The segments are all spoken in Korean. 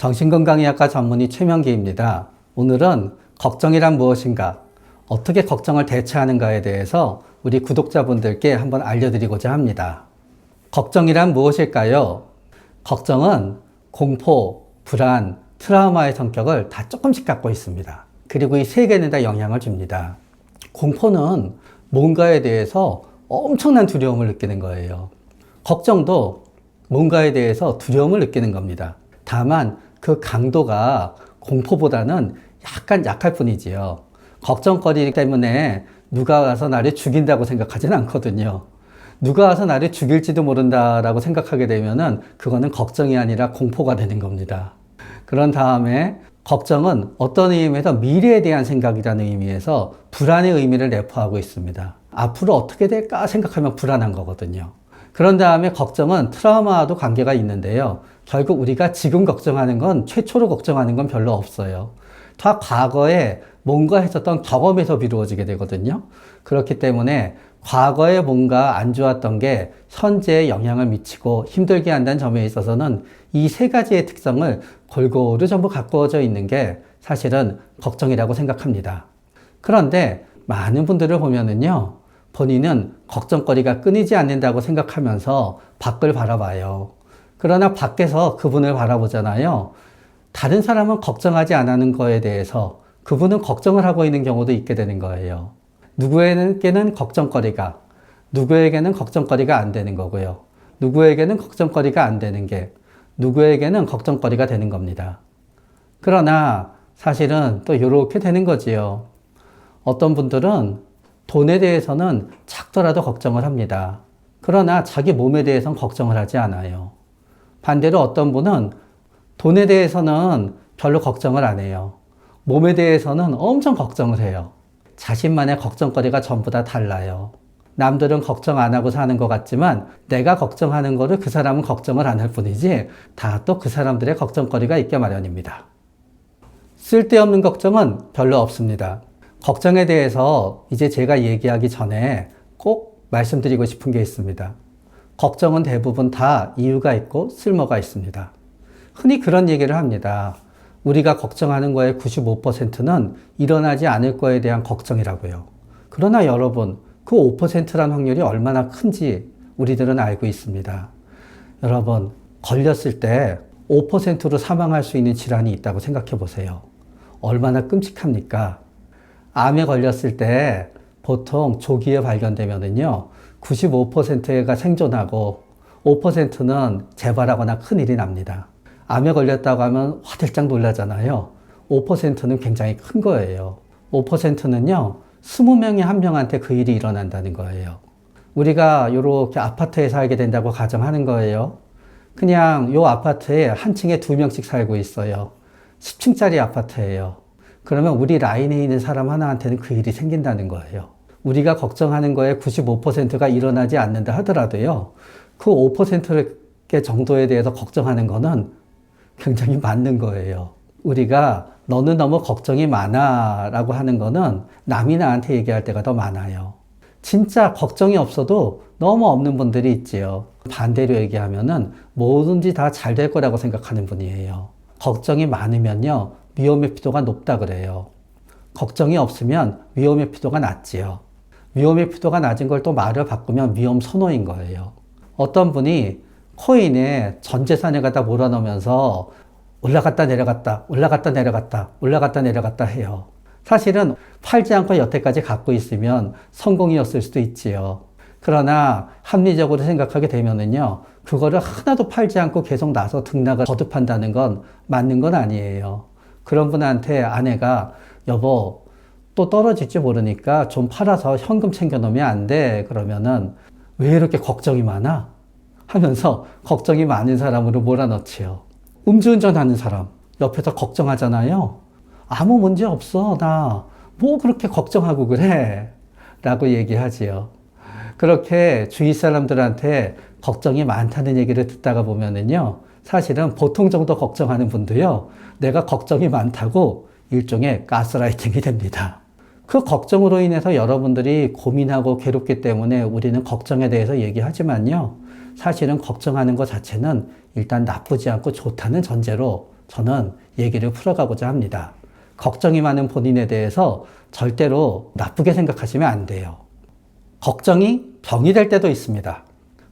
정신건강의학과 전문의 최명기입니다. 오늘은 걱정이란 무엇인가, 어떻게 걱정을 대처하는가에 대해서 우리 구독자분들께 한번 알려드리고자 합니다. 걱정이란 무엇일까요? 걱정은 공포, 불안, 트라우마의 성격을 다 조금씩 갖고 있습니다. 그리고 이 세 개는 다 영향을 줍니다. 공포는 뭔가에 대해서 엄청난 두려움을 느끼는 거예요. 걱정도 뭔가에 대해서 두려움을 느끼는 겁니다. 다만 그 강도가 공포보다는 약간 약할 뿐이지요. 걱정거리 때문에 누가 와서 나를 죽인다고 생각하진 않거든요. 누가 와서 나를 죽일지도 모른다라고 생각하게 되면은 그거는 걱정이 아니라 공포가 되는 겁니다. 그런 다음에 걱정은 어떤 의미에서 미래에 대한 생각이라는 의미에서 불안의 의미를 내포하고 있습니다. 앞으로 어떻게 될까 생각하면 불안한 거거든요. 그런 다음에 걱정은 트라우마와도 관계가 있는데요. 결국 우리가 지금 걱정하는 건, 최초로 걱정하는 건 별로 없어요. 다 과거에 뭔가 했었던 경험에서 이루어지게 되거든요. 그렇기 때문에 과거에 뭔가 안 좋았던 게 현재에 영향을 미치고 힘들게 한다는 점에 있어서는 이 세 가지의 특성을 골고루 전부 가꾸어져 있는 게 사실은 걱정이라고 생각합니다. 그런데 많은 분들을 보면은요, 본인은 걱정거리가 끊이지 않는다고 생각하면서 밖을 바라봐요. 그러나 밖에서 그분을 바라보잖아요. 다른 사람은 걱정하지 않는 거에 대해서 그분은 걱정을 하고 있는 경우도 있게 되는 거예요. 누구에게는 걱정거리가, 누구에게는 걱정거리가 안 되는 거고요. 누구에게는 걱정거리가 안 되는 게 누구에게는 걱정거리가 되는 겁니다. 그러나 사실은 또 이렇게 되는 거지요. 어떤 분들은 돈에 대해서는 작더라도 걱정을 합니다. 그러나 자기 몸에 대해서는 걱정을 하지 않아요. 반대로 어떤 분은 돈에 대해서는 별로 걱정을 안 해요. 몸에 대해서는 엄청 걱정을 해요. 자신만의 걱정거리가 전부 다 달라요. 남들은 걱정 안 하고 사는 것 같지만 내가 걱정하는 거를 그 사람은 걱정을 안 할 뿐이지 다 또 그 사람들의 걱정거리가 있게 마련입니다. 쓸데없는 걱정은 별로 없습니다. 걱정에 대해서 이제 제가 얘기하기 전에 꼭 말씀드리고 싶은 게 있습니다. 걱정은 대부분 다 이유가 있고 쓸모가 있습니다. 흔히 그런 얘기를 합니다. 우리가 걱정하는 거의 95%는 일어나지 않을 거에 대한 걱정이라고요. 그러나 여러분, 그 5%란 확률이 얼마나 큰지 우리들은 알고 있습니다. 여러분, 걸렸을 때 5%로 사망할 수 있는 질환이 있다고 생각해 보세요. 얼마나 끔찍합니까? 암에 걸렸을 때 보통 조기에 발견되면은요, 95%가 생존하고 5%는 재발하거나 큰일이 납니다. 암에 걸렸다고 하면 화들짝 놀라잖아요. 5%는 굉장히 큰 거예요. 5%는요, 20명에 1명한테 그 일이 일어난다는 거예요. 우리가 이렇게 아파트에 살게 된다고 가정하는 거예요. 그냥 요 아파트에 한 층에 2명씩 살고 있어요. 10층짜리 아파트예요. 그러면 우리 라인에 있는 사람 하나한테는 그 일이 생긴다는 거예요. 우리가 걱정하는 거에 95%가 일어나지 않는다 하더라도요, 그 5% 정도에 대해서 걱정하는 거는 굉장히 맞는 거예요. 우리가 너는 너무 걱정이 많아 라고 하는 거는 남이 나한테 얘기할 때가 더 많아요. 진짜 걱정이 없어도 너무 없는 분들이 있지요. 반대로 얘기하면은 뭐든지 다 잘 될 거라고 생각하는 분이에요. 걱정이 많으면요, 위험의 피도가 높다 그래요. 걱정이 없으면 위험의 피도가 낮지요. 위험의 피도가 낮은 걸 또 말을 바꾸면 위험 선호인 거예요. 어떤 분이 코인에 전 재산을 갖다 몰아넣으면서 올라갔다 내려갔다, 올라갔다 내려갔다, 올라갔다 내려갔다 해요. 사실은 팔지 않고 여태까지 갖고 있으면 성공이었을 수도 있지요. 그러나 합리적으로 생각하게 되면은요, 그거를 하나도 팔지 않고 계속 나서 등락을 거듭한다는 건 맞는 건 아니에요. 그런 분한테 아내가 여보, 또 떨어질지 모르니까 좀 팔아서 현금 챙겨놓으면 안 돼. 그러면은 왜 이렇게 걱정이 많아? 하면서 걱정이 많은 사람으로 몰아넣지요. 음주운전 하는 사람 옆에서 걱정하잖아요. 아무 문제 없어. 나 뭐 그렇게 걱정하고 그래? 라고 얘기하지요. 그렇게 주위 사람들한테 걱정이 많다는 얘기를 듣다가 보면은요, 사실은 보통 정도 걱정하는 분도요, 내가 걱정이 많다고 일종의 가스라이팅이 됩니다. 그 걱정으로 인해서 여러분들이 고민하고 괴롭기 때문에 우리는 걱정에 대해서 얘기하지만요, 사실은 걱정하는 것 자체는 일단 나쁘지 않고 좋다는 전제로 저는 얘기를 풀어가고자 합니다. 걱정이 많은 본인에 대해서 절대로 나쁘게 생각하시면 안 돼요. 걱정이 병이 될 때도 있습니다.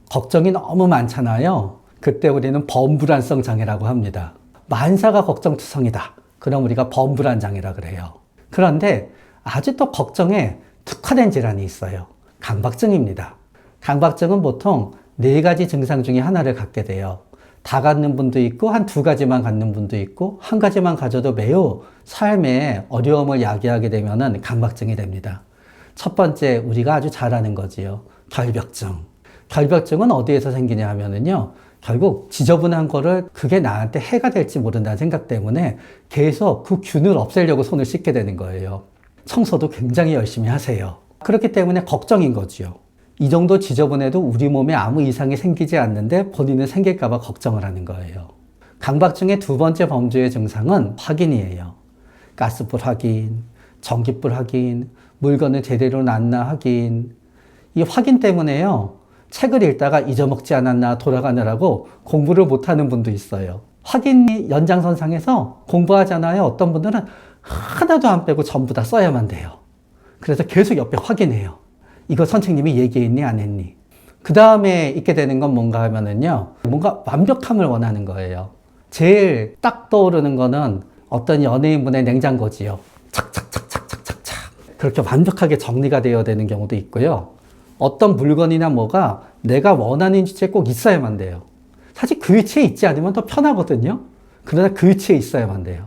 걱정이 너무 많잖아요. 그때 우리는 범불안성 장애라고 합니다. 만사가 걱정투성이다. 그럼 우리가 범불안 장애라 그래요. 그런데 아주 또 걱정에 특화된 질환이 있어요. 강박증입니다. 강박증은 보통 4가지 증상 중에 하나를 갖게 돼요. 다 갖는 분도 있고 한 2가지만 갖는 분도 있고 한 가지만 가져도 매우 삶에 어려움을 야기하게 되면은 강박증이 됩니다. 첫 번째, 우리가 아주 잘 아는 거지요. 결벽증. 결벽증은 어디에서 생기냐 하면은요, 결국 지저분한 거를 그게 나한테 해가 될지 모른다는 생각 때문에 계속 그 균을 없애려고 손을 씻게 되는 거예요. 청소도 굉장히 열심히 하세요. 그렇기 때문에 걱정인 거지요. 이 정도 지저분해도 우리 몸에 아무 이상이 생기지 않는데 본인은 생길까봐 걱정을 하는 거예요. 강박증의 2번째 범주의 증상은 확인이에요. 가스불 확인, 전기불 확인, 물건을 제대로 놨나 확인. 이 확인 때문에요. 책을 읽다가 잊어먹지 않았나 돌아가느라고 공부를 못하는 분도 있어요. 확인 연장선상에서 공부하잖아요. 어떤 분들은 하나도 안 빼고 전부 다 써야만 돼요. 그래서 계속 옆에 확인해요. 이거 선생님이 얘기했니 안 했니? 그 다음에 있게 되는 건 뭔가 하면은요, 뭔가 완벽함을 원하는 거예요. 제일 딱 떠오르는 거는 어떤 연예인분의 냉장고지요. 착착착착착착착 그렇게 완벽하게 정리가 되어야 되는 경우도 있고요. 어떤 물건이나 뭐가 내가 원하는 위치에 꼭 있어야만 돼요. 사실 그 위치에 있지 않으면 더 편하거든요. 그러나 그 위치에 있어야만 돼요.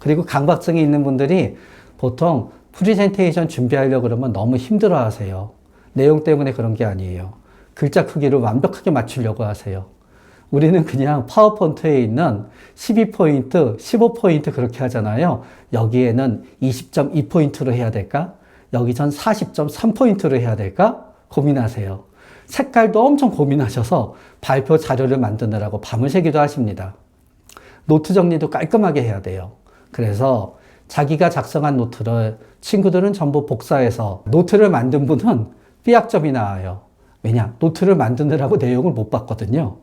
그리고 강박증이 있는 분들이 보통 프리젠테이션 준비하려고 그러면 너무 힘들어 하세요. 내용 때문에 그런 게 아니에요. 글자 크기를 완벽하게 맞추려고 하세요. 우리는 그냥 파워포인트에 있는 12포인트, 15포인트 그렇게 하잖아요. 여기에는 20.2포인트로 해야 될까? 여기 전 40.3포인트로 해야 될까? 고민하세요. 색깔도 엄청 고민하셔서 발표 자료를 만드느라고 밤을 새기도 하십니다. 노트 정리도 깔끔하게 해야 돼요. 그래서 자기가 작성한 노트를 친구들은 전부 복사해서 노트를 만든 분은 B학점이 나와요. 왜냐? 노트를 만드느라고 내용을 못 봤거든요.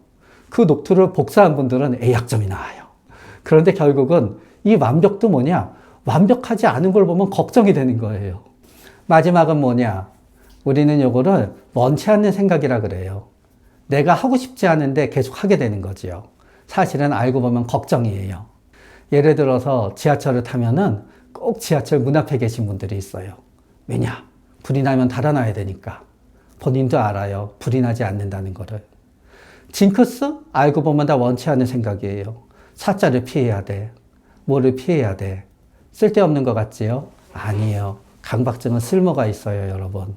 그 노트를 복사한 분들은 A학점이 나와요. 그런데 결국은 이 완벽도 뭐냐? 완벽하지 않은 걸 보면 걱정이 되는 거예요. 마지막은 뭐냐? 우리는 요거를 원치 않는 생각이라 그래요. 내가 하고 싶지 않은데 계속 하게 되는 거지요. 사실은 알고 보면 걱정이에요. 예를 들어서 지하철을 타면은 꼭 지하철 문 앞에 계신 분들이 있어요. 왜냐? 불이 나면 달아나야 되니까. 본인도 알아요. 불이 나지 않는다는 거를. 징크스? 알고 보면 다 원치 않는 생각이에요. 사자를 피해야 돼. 뭐를 피해야 돼. 쓸데없는 것 같지요? 아니에요. 강박증은 쓸모가 있어요, 여러분.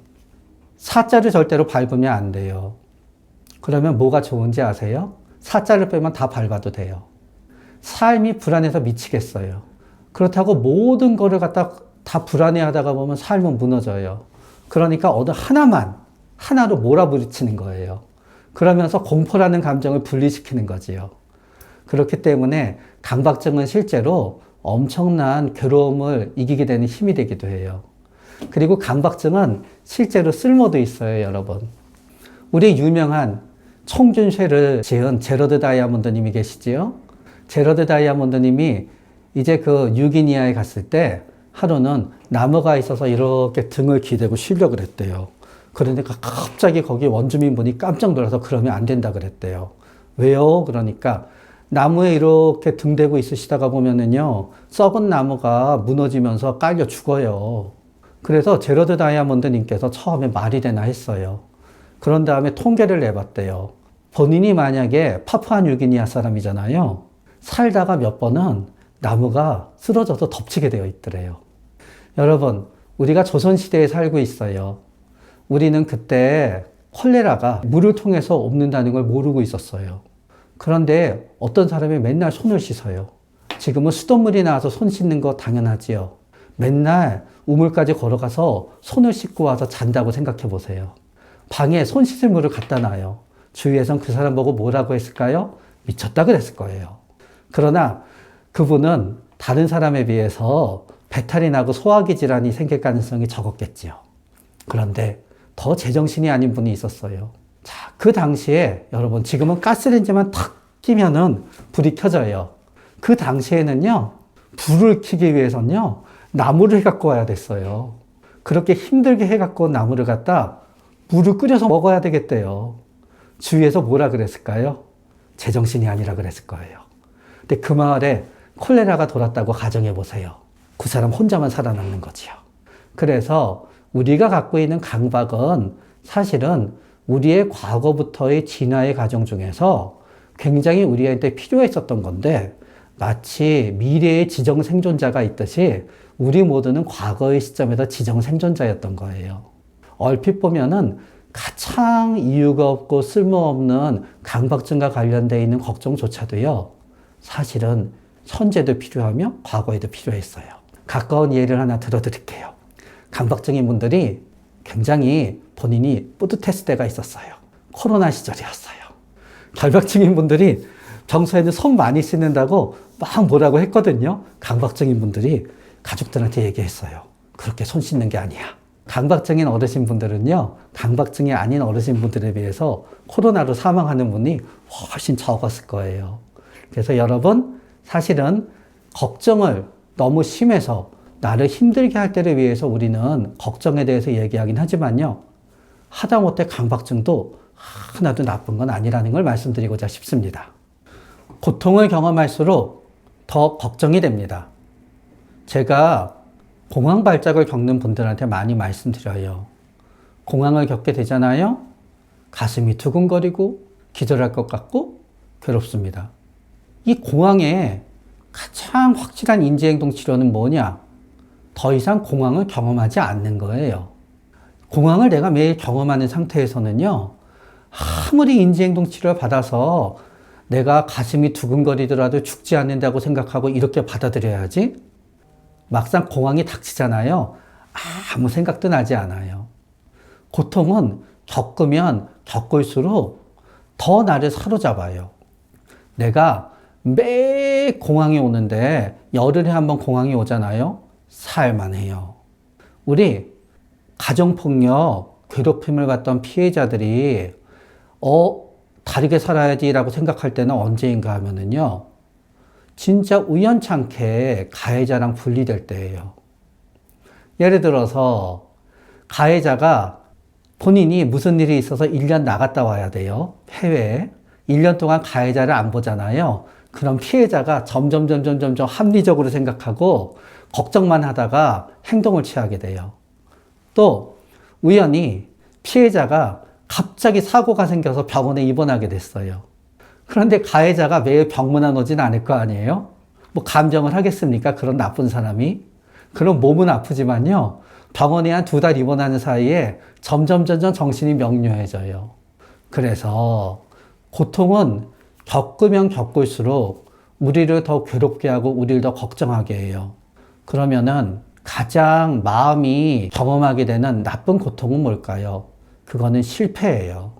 사자를 절대로 밟으면 안 돼요. 그러면 뭐가 좋은지 아세요? 사자를 빼면 다 밟아도 돼요. 삶이 불안해서 미치겠어요. 그렇다고 모든 거를 갖다 다 불안해하다가 보면 삶은 무너져요. 그러니까 어느 하나로 몰아부딪히는 거예요. 그러면서 공포라는 감정을 분리시키는 거지요. 그렇기 때문에 강박증은 실제로 엄청난 괴로움을 이기게 되는 힘이 되기도 해요. 그리고 강박증은 실제로 쓸모도 있어요, 여러분. 우리 유명한 청준쇠를 지은 제러드 다이아몬드님이 계시지요? 제러드 다이아몬드님이 이제 그 뉴기니아에 갔을 때 하루는 나무가 있어서 이렇게 등을 기대고 쉬려고 그랬대요. 그러니까 갑자기 거기 원주민분이 깜짝 놀라서 그러면 안 된다 그랬대요. 왜요? 그러니까 나무에 이렇게 등대고 있으시다가 보면은요, 썩은 나무가 무너지면서 깔려 죽어요. 그래서 제러드 다이아몬드님께서 처음에 말이 되나 했어요. 그런 다음에 통계를 내봤대요. 본인이 만약에 파푸아뉴기니아 사람이잖아요. 살다가 몇 번은 나무가 쓰러져서 덮치게 되어 있더래요. 여러분, 우리가 조선시대에 살고 있어요. 우리는 그때 콜레라가 물을 통해서 옮는다는 걸 모르고 있었어요. 그런데 어떤 사람이 맨날 손을 씻어요. 지금은 수돗물이 나와서 손 씻는 거 당연하지요. 맨날 우물까지 걸어가서 손을 씻고 와서 잔다고 생각해 보세요. 방에 손 씻을 물을 갖다 놔요. 주위에선 그 사람 보고 뭐라고 했을까요? 미쳤다 그랬을 거예요. 그러나 그분은 다른 사람에 비해서 배탈이 나고 소화기 질환이 생길 가능성이 적었겠지요. 그런데 더 제정신이 아닌 분이 있었어요. 자, 그 당시에 여러분 지금은 가스레인지만 탁 끼면은 불이 켜져요. 그 당시에는요, 불을 켜기 위해서는요, 나무를 해갖고 와야 됐어요. 그렇게 힘들게 해갖고 온 나무를 갖다 물을 끓여서 먹어야 되겠대요. 주위에서 뭐라 그랬을까요? 제정신이 아니라 그랬을 거예요. 근데 그 마을에 콜레라가 돌았다고 가정해 보세요. 그 사람 혼자만 살아남는 거지요. 그래서 우리가 갖고 있는 강박은 사실은 우리의 과거부터의 진화의 과정 중에서 굉장히 우리한테 필요했었던 건데, 마치 미래의 지정 생존자가 있듯이 우리 모두는 과거의 시점에서 지정 생존자였던 거예요. 얼핏 보면은 가장 이유가 없고 쓸모없는 강박증과 관련되어 있는 걱정조차도요, 사실은 현재도 필요하며 과거에도 필요했어요. 가까운 예를 하나 들어드릴게요. 강박증인 분들이 굉장히 본인이 뿌듯했을 때가 있었어요. 코로나 시절이었어요. 결박증인 분들이 평소에는 손 많이 씻는다고 막 뭐라고 했거든요. 강박증인 분들이 가족들한테 얘기했어요. 그렇게 손 씻는 게 아니야. 강박증인 어르신분들은요, 강박증이 아닌 어르신분들에 비해서 코로나로 사망하는 분이 훨씬 적었을 거예요. 그래서 여러분, 사실은 걱정을 너무 심해서 나를 힘들게 할 때를 위해서 우리는 걱정에 대해서 얘기하긴 하지만요, 하다못해 강박증도 하나도 나쁜 건 아니라는 걸 말씀드리고자 싶습니다. 고통을 경험할수록 더 걱정이 됩니다. 제가 공황 발작을 겪는 분들한테 많이 말씀드려요. 공황을 겪게 되잖아요. 가슴이 두근거리고 기절할 것 같고 괴롭습니다. 이 공황의 가장 확실한 인지행동 치료는 뭐냐? 더 이상 공황을 경험하지 않는 거예요. 공황을 내가 매일 경험하는 상태에서는요, 아무리 인지행동 치료를 받아서 내가 가슴이 두근거리더라도 죽지 않는다고 생각하고 이렇게 받아들여야지, 막상 공황이 닥치잖아요. 아무 생각도 나지 않아요. 고통은 겪으면 겪을수록 더 나를 사로잡아요. 내가 매일 공황이 오는데 열흘에 한 번 공황이 오잖아요. 살만해요. 우리 가정폭력, 괴롭힘을 받던 피해자들이 다르게 살아야지라고 생각할 때는 언제인가 하면은요, 진짜 우연찮게 가해자랑 분리될 때예요. 예를 들어서 가해자가 본인이 무슨 일이 있어서 1년 나갔다 와야 돼요. 해외에. 1년 동안 가해자를 안 보잖아요. 그럼 피해자가 점점 합리적으로 생각하고 걱정만 하다가 행동을 취하게 돼요. 또 우연히 피해자가 갑자기 사고가 생겨서 병원에 입원하게 됐어요. 그런데 가해자가 매일 병문안 오진 않을 거 아니에요? 뭐 감정을 하겠습니까? 그런 나쁜 사람이. 그럼 몸은 아프지만요, 병원에 한 2달 입원하는 사이에 점점 정신이 명료해져요. 그래서 고통은 겪으면 겪을수록 우리를 더 괴롭게 하고 우리를 더 걱정하게 해요. 그러면은 가장 마음이 경험하게 되는 나쁜 고통은 뭘까요? 그거는 실패예요.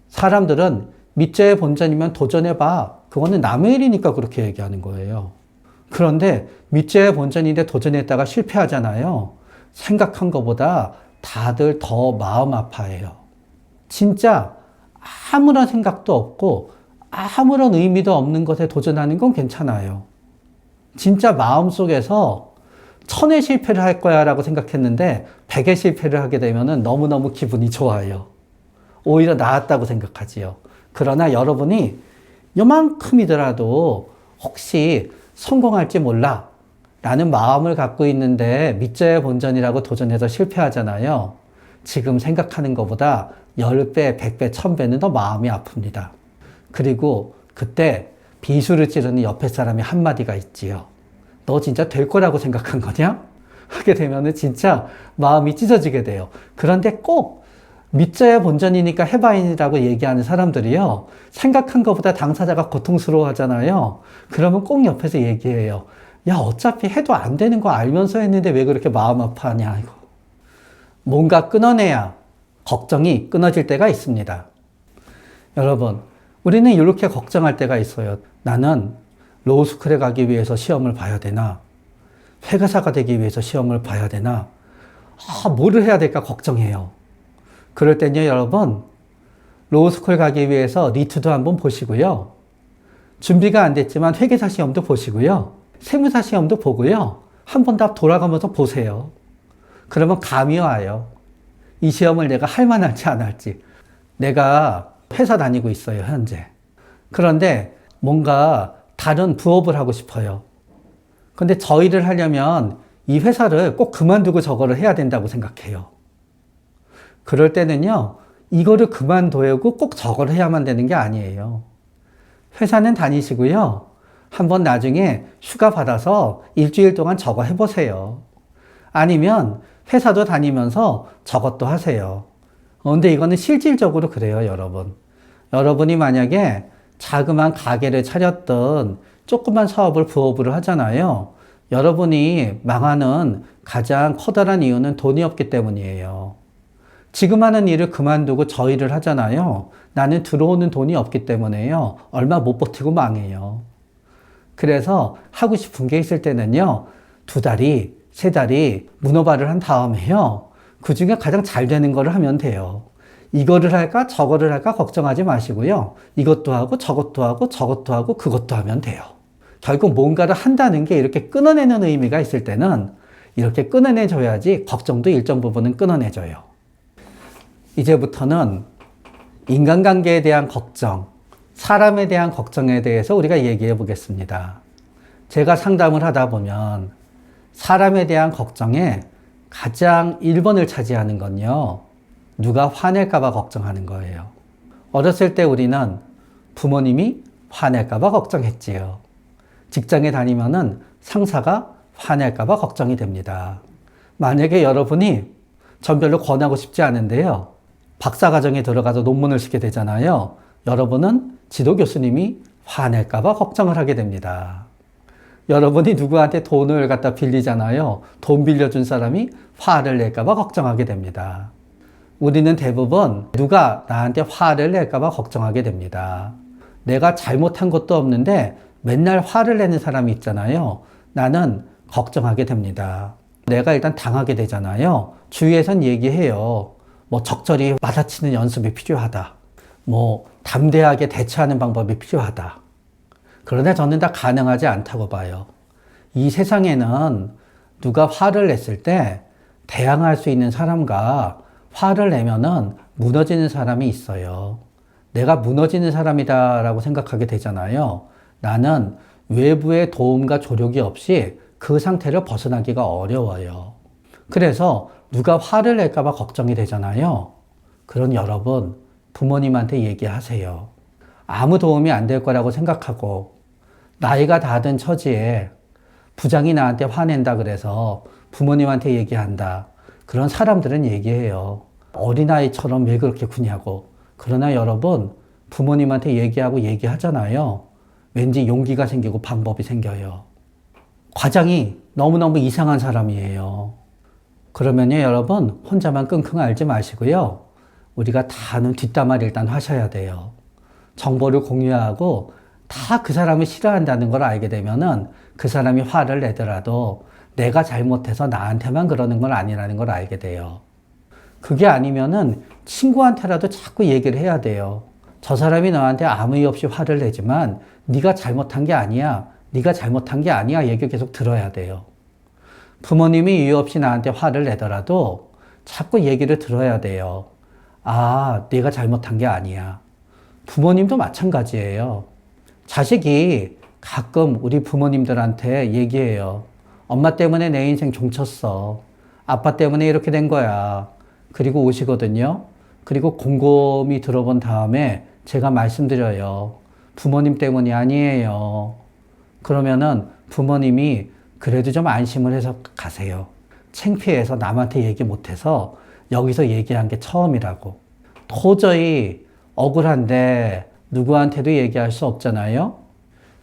사람들은 밑자의 본전이면 도전해봐. 그거는 남의 일이니까 그렇게 얘기하는 거예요. 그런데 밑자의 본전인데 도전했다가 실패하잖아요. 생각한 것보다 다들 더 마음 아파해요. 진짜 아무런 생각도 없고 아무런 의미도 없는 것에 도전하는 건 괜찮아요. 진짜 마음속에서 1000회 실패를 할 거야 라고 생각했는데 100회 실패를 하게 되면 너무너무 기분이 좋아요. 오히려 나았다고 생각하지요. 그러나 여러분이 요만큼이더라도 혹시 성공할지 몰라 라는 마음을 갖고 있는데 밑자의 본전이라고 도전해서 실패하잖아요. 지금 생각하는 것보다 10배, 100배, 1000배는 더 마음이 아픕니다. 그리고 그때 비수를 찌르는 옆에 사람이 한마디가 있지요. 너 진짜 될 거라고 생각한 거냐? 하게 되면은 진짜 마음이 찢어지게 돼요. 그런데 꼭 밑자야 본전이니까 해봐야라고 얘기하는 사람들이요, 생각한 것보다 당사자가 고통스러워 하잖아요. 그러면 꼭 옆에서 얘기해요. 야, 어차피 해도 안 되는 거 알면서 했는데 왜 그렇게 마음 아파하냐, 이거. 뭔가 끊어내야 걱정이 끊어질 때가 있습니다. 여러분, 우리는 이렇게 걱정할 때가 있어요. 나는 로우스쿨에 가기 위해서 시험을 봐야 되나? 회계사가 되기 위해서 시험을 봐야 되나? 뭐를 해야 될까 걱정해요. 그럴 땐요, 여러분, 로우스쿨 가기 위해서 리트도 한번 보시고요. 준비가 안 됐지만 회계사 시험도 보시고요. 세무사 시험도 보고요. 한 번 다 돌아가면서 보세요. 그러면 감이 와요. 이 시험을 내가 할 만할지 안 할지. 내가 회사 다니고 있어요, 현재. 그런데 뭔가 다른 부업을 하고 싶어요. 근데 저 일을 하려면 이 회사를 꼭 그만두고 저거를 해야 된다고 생각해요. 그럴 때는요, 이거를 그만두고 꼭 저거를 해야만 되는 게 아니에요. 회사는 다니시고요. 한번 나중에 휴가 받아서 일주일 동안 저거 해보세요. 아니면 회사도 다니면서 저것도 하세요. 근데 이거는 실질적으로 그래요, 여러분. 여러분이 만약에 자그마한 가게를 차렸던 조그만 사업을 부업으로 하잖아요. 여러분이 망하는 가장 커다란 이유는 돈이 없기 때문이에요. 지금 하는 일을 그만두고 저 일을 하잖아요. 나는 들어오는 돈이 없기 때문에요. 얼마 못 버티고 망해요. 그래서 하고 싶은 게 있을 때는요. 2달이, 3달이 문어발을 한 다음에요. 그 중에 가장 잘 되는 거를 하면 돼요. 이거를 할까 저거를 할까 걱정하지 마시고요. 이것도 하고 저것도 하고 저것도 하고 그것도 하면 돼요. 결국 뭔가를 한다는 게 이렇게 끊어내는 의미가 있을 때는 이렇게 끊어내줘야지 걱정도 일정 부분은 끊어내줘요. 이제부터는 인간관계에 대한 걱정, 사람에 대한 걱정에 대해서 우리가 얘기해 보겠습니다. 제가 상담을 하다 보면 사람에 대한 걱정에 가장 1번을 차지하는 건요. 누가 화낼까봐 걱정하는 거예요. 어렸을 때 우리는 부모님이 화낼까봐 걱정했지요. 직장에 다니면은 상사가 화낼까봐 걱정이 됩니다. 만약에 여러분이 전 별로 권하고 싶지 않은데요. 박사과정에 들어가서 논문을 쓰게 되잖아요. 여러분은 지도 교수님이 화낼까봐 걱정을 하게 됩니다. 여러분이 누구한테 돈을 갖다 빌리잖아요. 돈 빌려준 사람이 화를 낼까봐 걱정하게 됩니다. 우리는 대부분 누가 나한테 화를 낼까봐 걱정하게 됩니다. 내가 잘못한 것도 없는데 맨날 화를 내는 사람이 있잖아요. 나는 걱정하게 됩니다. 내가 일단 당하게 되잖아요. 주위에선 얘기해요. 뭐 적절히 받아치는 연습이 필요하다. 뭐 담대하게 대처하는 방법이 필요하다. 그러나 저는 다 가능하지 않다고 봐요. 이 세상에는 누가 화를 냈을 때 대항할 수 있는 사람과 화를 내면은 무너지는 사람이 있어요. 내가 무너지는 사람이다라고 생각하게 되잖아요. 나는 외부의 도움과 조력이 없이 그 상태를 벗어나기가 어려워요. 그래서 누가 화를 낼까봐 걱정이 되잖아요. 그런 여러분, 부모님한테 얘기하세요. 아무 도움이 안 될 거라고 생각하고 나이가 다 든 처지에 부장이 나한테 화낸다 그래서 부모님한테 얘기한다. 그런 사람들은 얘기해요. 어린아이처럼 왜 그렇게 구냐고. 그러나 여러분, 부모님한테 얘기하잖아요. 왠지 용기가 생기고 방법이 생겨요. 과장이 너무너무 이상한 사람이에요. 그러면요, 여러분, 혼자만 끙끙 앓지 마시고요. 우리가 다 아는 뒷담화를 일단 하셔야 돼요. 정보를 공유하고 다 그 사람을 싫어한다는 걸 알게 되면은 그 사람이 화를 내더라도 내가 잘못해서 나한테만 그러는 건 아니라는 걸 알게 돼요. 그게 아니면은 친구한테라도 자꾸 얘기를 해야 돼요. 저 사람이 너한테 아무 이유 없이 화를 내지만 네가 잘못한 게 아니야. 네가 잘못한 게 아니야. 얘기 계속 들어야 돼요. 부모님이 이유 없이 나한테 화를 내더라도 자꾸 얘기를 들어야 돼요. 아, 네가 잘못한 게 아니야. 부모님도 마찬가지예요. 자식이 가끔 우리 부모님들한테 얘기해요. 엄마 때문에 내 인생 종쳤어. 아빠 때문에 이렇게 된 거야. 그리고 오시거든요. 그리고 곰곰이 들어본 다음에 제가 말씀드려요. 부모님 때문이 아니에요. 그러면은 부모님이 그래도 좀 안심을 해서 가세요. 창피해서 남한테 얘기 못해서 여기서 얘기한 게 처음이라고. 도저히 억울한데 누구한테도 얘기할 수 없잖아요.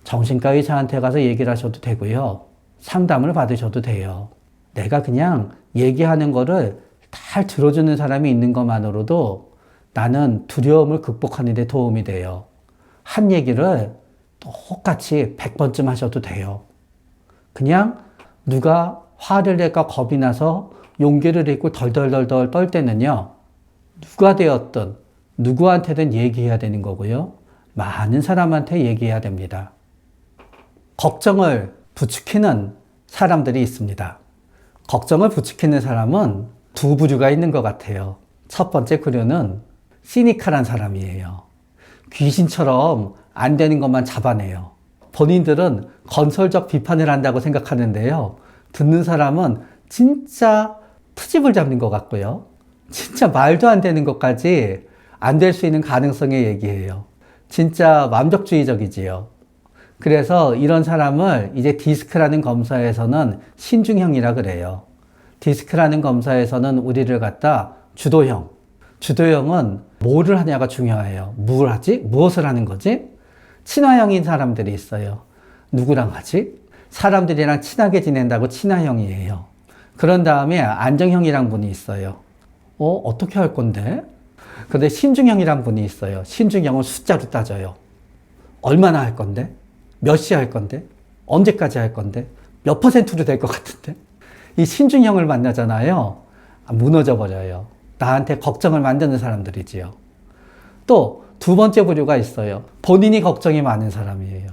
정신과 의사한테 가서 얘기를 하셔도 되고요. 상담을 받으셔도 돼요. 내가 그냥 얘기하는 거를 잘 들어주는 사람이 있는 것만으로도 나는 두려움을 극복하는 데 도움이 돼요. 한 얘기를 똑같이 100번쯤 하셔도 돼요. 그냥 누가 화를 낼까 겁이 나서 용기를 잃고 덜덜덜덜 떨 때는요. 누가 되었든 누구한테든 얘기해야 되는 거고요. 많은 사람한테 얘기해야 됩니다. 걱정을 부추기는 사람들이 있습니다. 걱정을 부추기는 사람은 두 부류가 있는 것 같아요. 첫 번째 부류는 시니컬한 사람이에요. 귀신처럼 안 되는 것만 잡아내요. 본인들은 건설적 비판을 한다고 생각하는데요. 듣는 사람은 진짜 트집을 잡는 것 같고요. 진짜 말도 안 되는 것까지 안 될 수 있는 가능성에 얘기해요. 진짜 완벽주의적이지요. 그래서 이런 사람을 이제 디스크라는 검사에서는 신중형이라 그래요. 디스크라는 검사에서는 우리를 갖다 주도형은 뭐를 하냐가 중요해요. 뭘 하지? 무엇을 하는 거지? 친화형인 사람들이 있어요. 누구랑 하지? 사람들이랑 친하게 지낸다고 친화형이에요. 그런 다음에 안정형이란 분이 있어요. 어떻게 할 건데? 근데 신중형이란 분이 있어요. 신중형은 숫자로 따져요. 얼마나 할 건데? 몇 시 할 건데? 언제까지 할 건데? 몇 %로 될 것 같은데? 이 신중형을 만나잖아요. 무너져 버려요. 나한테 걱정을 만드는 사람들이지요. 또 두 번째 부류가 있어요. 본인이 걱정이 많은 사람이에요.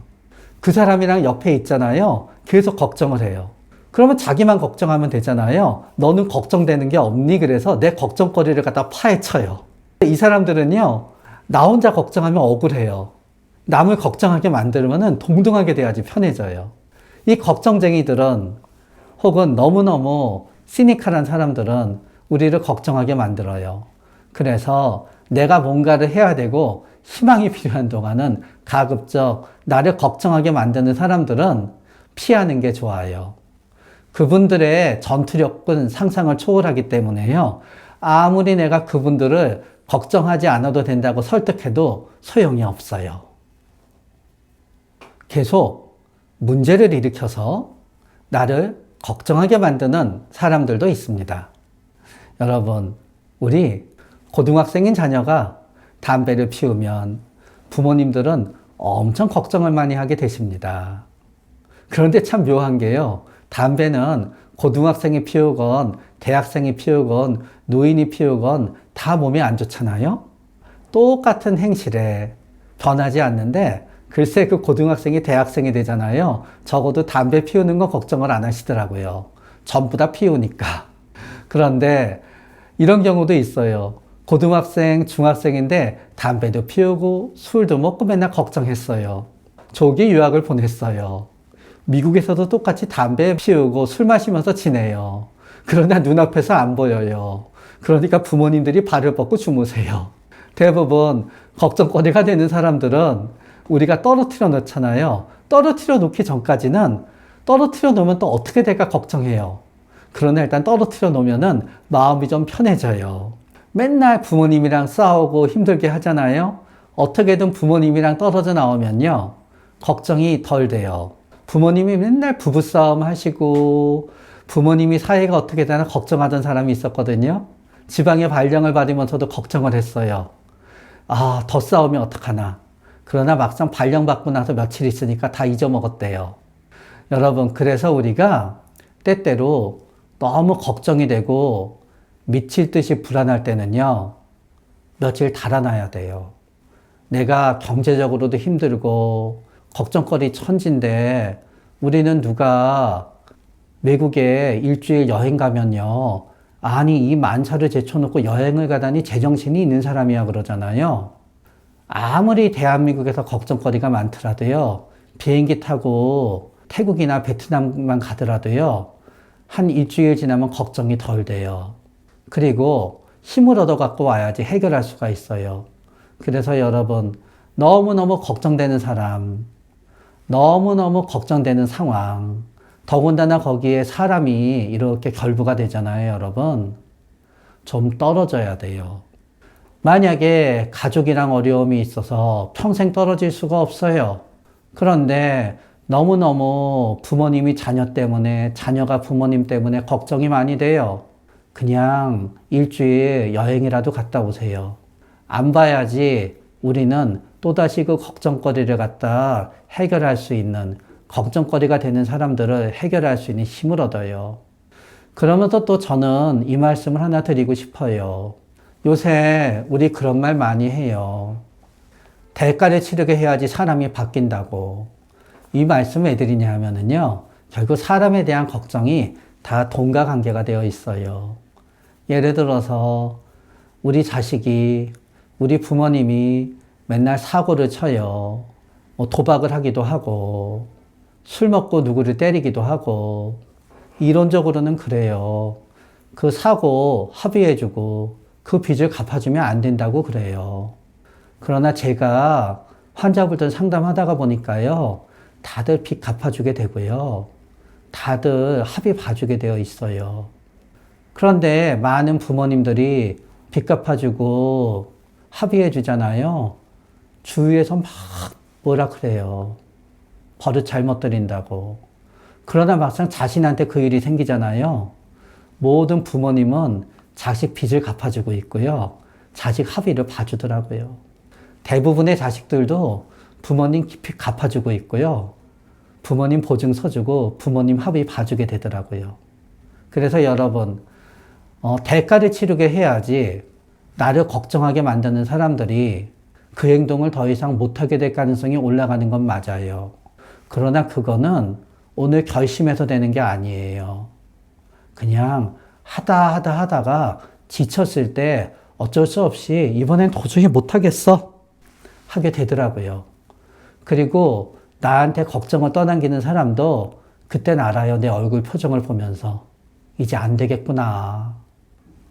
그 사람이랑 옆에 있잖아요. 계속 걱정을 해요. 그러면 자기만 걱정하면 되잖아요. 너는 걱정되는 게 없니? 그래서 내 걱정거리를 갖다 파헤쳐요. 이 사람들은요, 나 혼자 걱정하면 억울해요. 남을 걱정하게 만들면은 동등하게 돼야지 편해져요. 이 걱정쟁이들은 혹은 너무너무 시니컬한 사람들은 우리를 걱정하게 만들어요. 그래서 내가 뭔가를 해야 되고 희망이 필요한 동안은 가급적 나를 걱정하게 만드는 사람들은 피하는 게 좋아요. 그분들의 전투력은 상상을 초월하기 때문에요. 아무리 내가 그분들을 걱정하지 않아도 된다고 설득해도 소용이 없어요. 계속 문제를 일으켜서 나를 걱정하게 만드는 사람들도 있습니다. 여러분, 우리 고등학생인 자녀가 담배를 피우면 부모님들은 엄청 걱정을 많이 하게 되십니다. 그런데 참 묘한 게요. 담배는 고등학생이 피우건 대학생이 피우건 노인이 피우건 다 몸에 안 좋잖아요. 똑같은 행실에 변하지 않는데 글쎄 그 고등학생이 대학생이 되잖아요. 적어도 담배 피우는 거 걱정을 안 하시더라고요. 전부 다 피우니까. 그런데 이런 경우도 있어요. 고등학생, 중학생인데 담배도 피우고 술도 먹고 맨날 걱정했어요. 조기 유학을 보냈어요. 미국에서도 똑같이 담배 피우고 술 마시면서 지내요. 그러나 눈앞에서 안 보여요. 그러니까 부모님들이 발을 뻗고 주무세요. 대부분 걱정거리가 되는 사람들은 우리가 떨어뜨려 놓잖아요. 떨어뜨려 놓기 전까지는 떨어뜨려 놓으면 또 어떻게 될까 걱정해요. 그러나 일단 떨어뜨려 놓으면은 마음이 좀 편해져요. 맨날 부모님이랑 싸우고 힘들게 하잖아요. 어떻게든 부모님이랑 떨어져 나오면요. 걱정이 덜 돼요. 부모님이 맨날 부부싸움 하시고 부모님이 사이가 어떻게 되나 걱정하던 사람이 있었거든요. 지방에 발령을 받으면서도 걱정을 했어요. 더 싸우면 어떡하나. 그러나 막상 발령받고 나서 며칠 있으니까 다 잊어먹었대요. 여러분, 그래서 우리가 때때로 너무 걱정이 되고 미칠 듯이 불안할 때는요, 며칠 달아나야 돼요. 내가 경제적으로도 힘들고 걱정거리 천진데 우리는 누가 외국에 일주일 여행 가면요, 아니 이 만사를 제쳐놓고 여행을 가다니 제정신이 있는 사람이야 그러잖아요. 아무리 대한민국에서 걱정거리가 많더라도요, 비행기 타고 태국이나 베트남만 가더라도요, 한 일주일 지나면 걱정이 덜 돼요. 그리고 힘을 얻어 갖고 와야지 해결할 수가 있어요. 그래서 여러분, 너무너무 걱정되는 사람, 너무너무 걱정되는 상황, 더군다나 거기에 사람이 이렇게 결부가 되잖아요, 여러분. 좀 떨어져야 돼요. 만약에 가족이랑 어려움이 있어서 평생 떨어질 수가 없어요. 그런데 너무너무 부모님이 자녀 때문에, 자녀가 부모님 때문에 걱정이 많이 돼요. 그냥 일주일 여행이라도 갔다 오세요. 안 봐야지 우리는 또다시 그 걱정거리를 갖다 해결할 수 있는, 걱정거리가 되는 사람들을 해결할 수 있는 힘을 얻어요. 그러면서 또 저는 이 말씀을 하나 드리고 싶어요. 요새 우리 그런 말 많이 해요. 대가를 치르게 해야지 사람이 바뀐다고. 이 말씀을 왜 드리냐 하면은요, 결국 사람에 대한 걱정이 다 돈과 관계가 되어 있어요. 예를 들어서 우리 자식이, 우리 부모님이 맨날 사고를 쳐요. 뭐 도박을 하기도 하고, 술 먹고 누구를 때리기도 하고, 이론적으로는 그래요. 그 사고 합의해주고 그 빚을 갚아주면 안 된다고 그래요. 그러나 제가 환자분들 상담하다가 보니까요, 다들 빚 갚아주게 되고요. 다들 합의 봐주게 되어 있어요. 그런데 많은 부모님들이 빚 갚아주고 합의해 주잖아요. 주위에서 막 뭐라 그래요. 버릇 잘못 들인다고. 그러나 막상 자신한테 그 일이 생기잖아요. 모든 부모님은 자식 빚을 갚아주고 있고요. 자식 합의를 봐주더라고요. 대부분의 자식들도 부모님 빚 갚아주고 있고요. 부모님 보증 서주고 부모님 합의 봐주게 되더라고요. 그래서 여러분, 대가를 치르게 해야지 나를 걱정하게 만드는 사람들이 그 행동을 더 이상 못하게 될 가능성이 올라가는 건 맞아요. 그러나 그거는 오늘 결심해서 되는 게 아니에요. 그냥 하다가 지쳤을 때 어쩔 수 없이 이번엔 도저히 못하겠어 하게 되더라고요. 그리고 나한테 걱정을 떠넘기는 사람도 그땐 알아요. 내 얼굴 표정을 보면서 이제 안 되겠구나.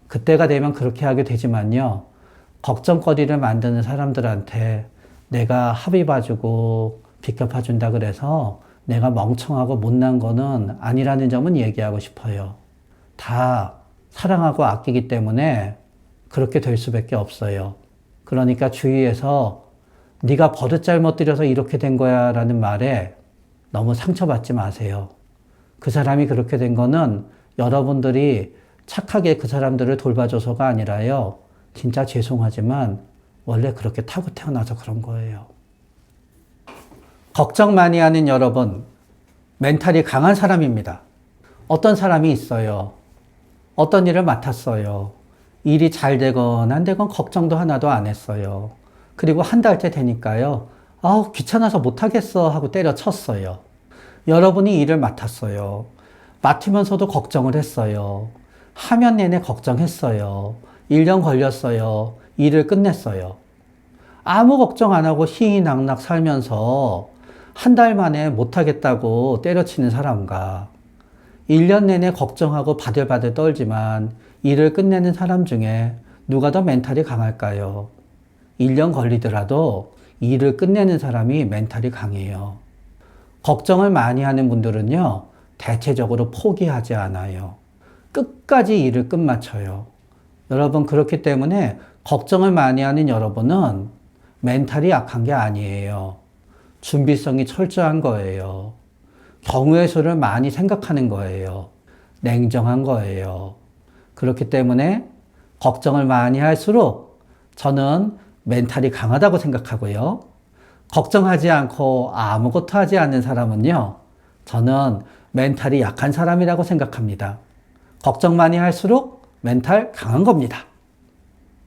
그때가 되면 그렇게 하게 되지만요. 걱정거리를 만드는 사람들한테 내가 합의 봐주고 빚 갚아준다 그래서 내가 멍청하고 못난 거는 아니라는 점은 얘기하고 싶어요. 다 사랑하고 아끼기 때문에 그렇게 될 수밖에 없어요. 그러니까 주위에서 네가 버릇 잘못 들여서 이렇게 된 거야 라는 말에 너무 상처받지 마세요. 그 사람이 그렇게 된 거는 여러분들이 착하게 그 사람들을 돌봐줘서가 아니라요. 진짜 죄송하지만 원래 그렇게 타고 태어나서 그런 거예요. 걱정 많이 하는 여러분, 멘탈이 강한 사람입니다. 어떤 사람이 있어요. 어떤 일을 맡았어요. 일이 잘 되건 안 되건 걱정도 하나도 안 했어요. 그리고 한 달째 되니까요. 아우, 귀찮아서 못하겠어 하고 때려쳤어요. 여러분이 일을 맡았어요. 맡으면서도 걱정을 했어요. 하면 내내 걱정했어요. 1년 걸렸어요. 일을 끝냈어요. 아무 걱정 안 하고 희희낙낙 살면서 한 달 만에 못하겠다고 때려치는 사람과 1년 내내 걱정하고 바들바들 떨지만 일을 끝내는 사람 중에 누가 더 멘탈이 강할까요? 1년 걸리더라도 일을 끝내는 사람이 멘탈이 강해요. 걱정을 많이 하는 분들은요, 대체적으로 포기하지 않아요. 끝까지 일을 끝마쳐요. 여러분, 그렇기 때문에 걱정을 많이 하는 여러분은 멘탈이 약한 게 아니에요. 준비성이 철저한 거예요. 경우의 수를 많이 생각하는 거예요. 냉정한 거예요. 그렇기 때문에 걱정을 많이 할수록 저는 멘탈이 강하다고 생각하고요. 걱정하지 않고 아무것도 하지 않는 사람은요, 저는 멘탈이 약한 사람이라고 생각합니다. 걱정 많이 할수록 멘탈 강한 겁니다.